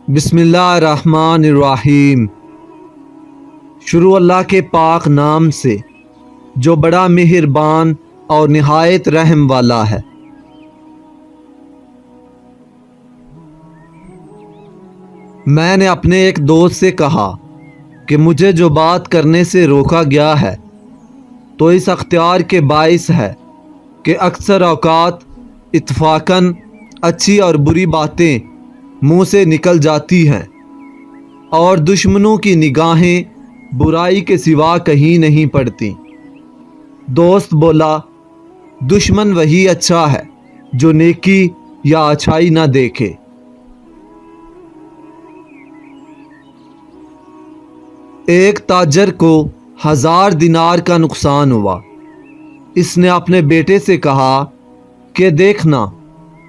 بسم اللہ الرحمن الرحیم۔ شروع اللہ کے پاک نام سے جو بڑا مہربان اور نہایت رحم والا ہے۔ میں نے اپنے ایک دوست سے کہا کہ مجھے جو بات کرنے سے روکا گیا ہے تو اس اختیار کے باعث ہے کہ اکثر اوقات اتفاقاً اچھی اور بری باتیں منہ سے نکل جاتی ہیں اور دشمنوں کی نگاہیں برائی کے سوا کہیں نہیں پڑتی۔ دوست بولا، دشمن وہی اچھا ہے جو نیکی یا اچھائی نہ دیکھے۔ ایک تاجر کو 1000 دینار کا نقصان ہوا۔ اس نے اپنے بیٹے سے کہا کہ دیکھنا،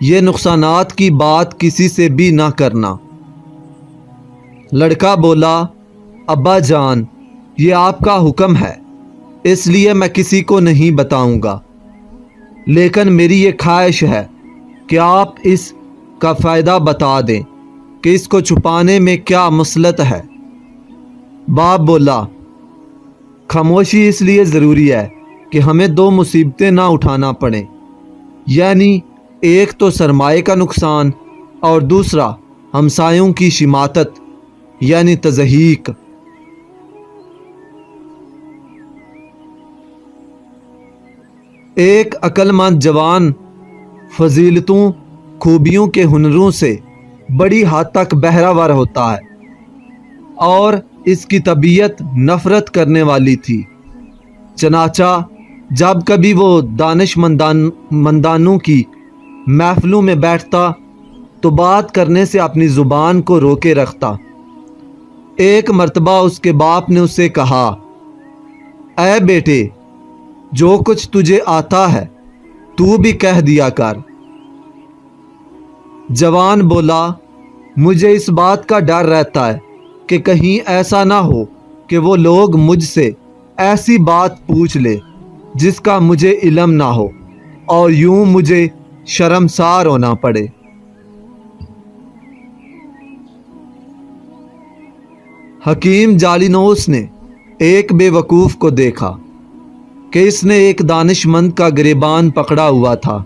یہ نقصانات کی بات کسی سے بھی نہ کرنا۔ لڑکا بولا، ابا جان، یہ آپ کا حکم ہے، اس لیے میں کسی کو نہیں بتاؤں گا، لیکن میری یہ خواہش ہے کہ آپ اس کا فائدہ بتا دیں کہ اس کو چھپانے میں کیا مصلحت ہے۔ باپ بولا، خاموشی اس لیے ضروری ہے کہ ہمیں 2 مصیبتیں نہ اٹھانا پڑیں، یعنی ایک تو سرمایہ کا نقصان اور دوسرا ہمسایوں کی شماتت یعنی تضحیک۔ ایک عقل مند جوان فضیلتوں، خوبیوں کے ہنروں سے بڑی حد تک بہرہ ور ہوتا ہے اور اس کی طبیعت نفرت کرنے والی تھی۔ چنانچہ جب کبھی وہ دانش مندانوں کی محفلوں میں بیٹھتا تو بات کرنے سے اپنی زبان کو روکے رکھتا۔ ایک مرتبہ اس کے باپ نے اسے کہا، اے بیٹے، جو کچھ تجھے آتا ہے تو بھی کہہ دیا کر۔ جوان بولا، مجھے اس بات کا ڈر رہتا ہے کہ کہیں ایسا نہ ہو کہ وہ لوگ مجھ سے ایسی بات پوچھ لے جس کا مجھے علم نہ ہو اور یوں مجھے شرمسار ہونا پڑے۔ حکیم جالینوس نے ایک بے وقوف کو دیکھا کہ اس نے ایک دانش مند کا گریبان پکڑا ہوا تھا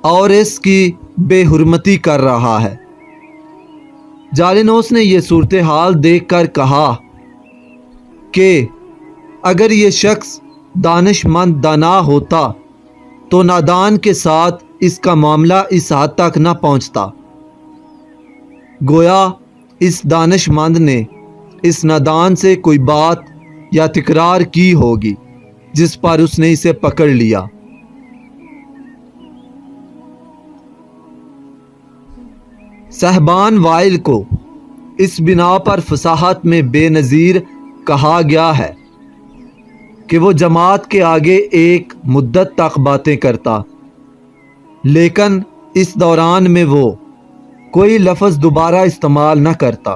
اور اس کی بے حرمتی کر رہا ہے۔ جالینوس نے یہ صورتحال دیکھ کر کہا کہ اگر یہ شخص دانش مند دانا ہوتا تو نادان کے ساتھ اس کا معاملہ اس حد تک نہ پہنچتا۔ گویا اس دانش مند نے اس نادان سے کوئی بات یا تکرار کی ہوگی جس پر اس نے اسے پکڑ لیا۔ صاحبان وائل کو اس بنا پر فصاحت میں بے نظیر کہا گیا ہے کہ وہ جماعت کے آگے ایک مدت تک باتیں کرتا، لیکن اس دوران میں وہ کوئی لفظ دوبارہ استعمال نہ کرتا،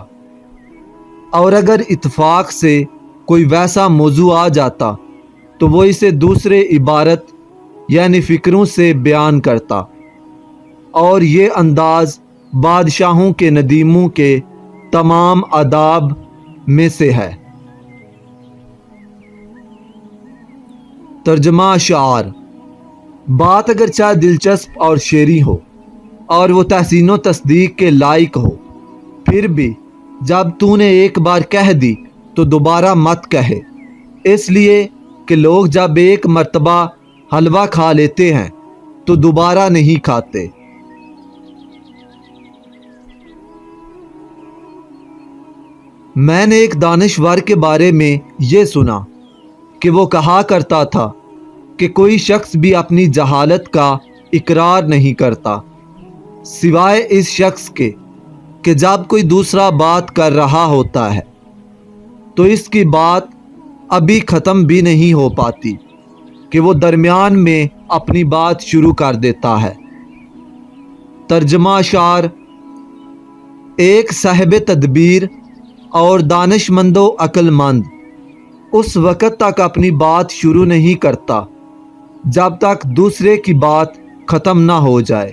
اور اگر اتفاق سے کوئی ویسا موضوع آ جاتا تو وہ اسے دوسرے عبارت یعنی فکروں سے بیان کرتا، اور یہ انداز بادشاہوں کے ندیموں کے تمام آداب میں سے ہے۔ ترجمہ اشعار۔ بات اگرچہ دلچسپ اور شعری ہو اور وہ تحسین و تصدیق کے لائق ہو، پھر بھی جب تو نے ایک بار کہہ دی تو دوبارہ مت کہے، اس لیے کہ لوگ جب ایک مرتبہ حلوہ کھا لیتے ہیں تو دوبارہ نہیں کھاتے۔ میں نے ایک دانشور کے بارے میں یہ سنا کہ وہ کہا کرتا تھا کہ کوئی شخص بھی اپنی جہالت کا اقرار نہیں کرتا سوائے اس شخص کے کہ جب کوئی دوسرا بات کر رہا ہوتا ہے تو اس کی بات ابھی ختم بھی نہیں ہو پاتی کہ وہ درمیان میں اپنی بات شروع کر دیتا ہے۔ ترجمہ اشعار۔ ایک صاحب تدبیر اور دانش مند و عقل مند اس وقت تک اپنی بات شروع نہیں کرتا جب تک دوسرے کی بات ختم نہ ہو جائے۔